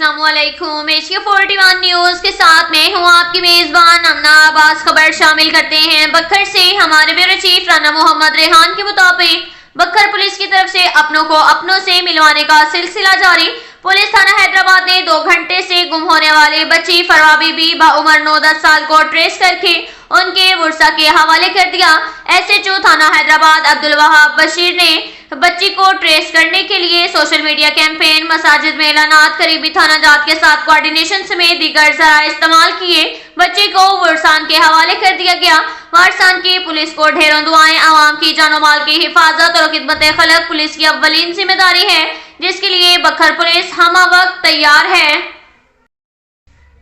अस्सलाम वालेकुम। Asia 41 news के साथ मैं हूं आपकी मेजबान अमना आबाज। खबर शामिल करते हैं बक्खर से। हमारे ब्यूरो चीफ राना मोहम्मद रेहान के मुताबिक बक्खर पुलिस की तरफ से अपनों को अपनों से मिलवाने का सिलसिला जारी। पुलिस थाना हैदराबाद ने 2 घंटे से गुम होने वाले बच्ची फरवा बीबी बाउमर 9-10 साल को ट्रेस करके उनके वर्सा के हवाले कर दिया। एसएचओ थाना हैदराबाद अब्दुल वहाब बशीर ने बच्ची को ट्रेस करने के लिए सोशल मीडिया कैंपेन, मसाजिद में ऐलानात, करीबी थाना जात के साथ कोऑर्डिनेशन समेत दीगर जराए इस्तेमाल किए बच्ची को वारसान के हवाले कर दिया गया। वारसान की पुलिस को ढेरों दुआएं। आवाम की जानो माल की हिफाजत और खिदमत खलक पुलिस की अव्वलीन जिम्मेदारी है, जिसके लिए बक्खर पुलिस हमा वक्त तैयार है।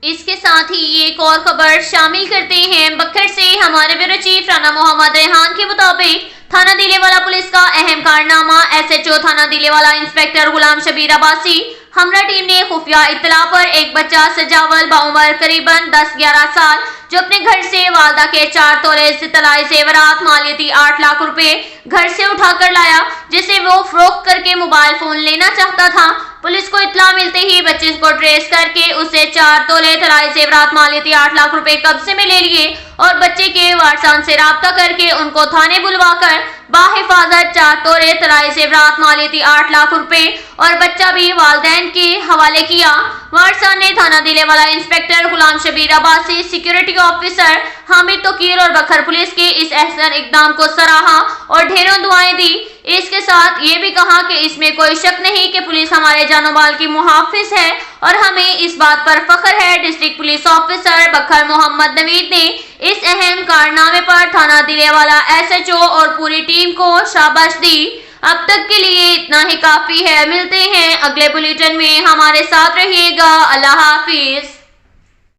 इसके साथ ही एक और खबर शामिल करते हैं बक्खर से। हमारे ब्यूरो चीफ राना मोहम्मद रेहान के मुताबिक थाना दिलेवाला पुलिस का अहम कारनामा। एसएचओ थाना दिलेवाला इंस्पेक्टर गुलाम शबीर अब्बासी हमरा टीम ने खुफिया इत्तला पर एक बच्चा सजावल बाउमर करीबन 10-11 साल जो अपने घर से वालदा के 4 तोले तलाई जेवरात मालियती 8 लाख रुपए घर से उठाकर लाया, जिसे वो फरोख्त करके मोबाइल फोन लेना चाहता था। पुलिस को इत्तला मिलते ही बच्चे को ट्रेस करके उसे 4 तोले तलाई जेवरात मालियती 8 लाख रुपए कब्जे में ले लिए और बच्चे के वारसान से राब्ता करके उनको थाने बुलवाकर बाहिफाजत 4 तोले तलाई जेवरात मालियती 8 लाख रुपए और बच्चा भी वालिदैन के हवाले किया। वारसान ने थाना दिलेवाला इंस्पेक्टर गुलाम शबीर अब्बासी, सिक्योरिटी ऑफिसर हामिद तोकीर और बक्खर पुलिस के इस अहसन इकदाम को सराहा और ढेरों दुआएं दी। इसके साथ ये भी कहा कि इसमें कोई शक नहीं कि पुलिस हमारे जानो माल की मुहाफिज है और हमें इस बात पर फख्र है। District police officer Bhakkar Mohammed Naveed ने इस अहम कारनामे पर थाना दिलेवाला एसएचओ और पूरी टीम को शाबाश दी। अब तक के लिए इतना ही काफी है। मिलते हैं अगले बुलेटिन में, हमारे साथ रहिएगा। अल्लाह हाफिज।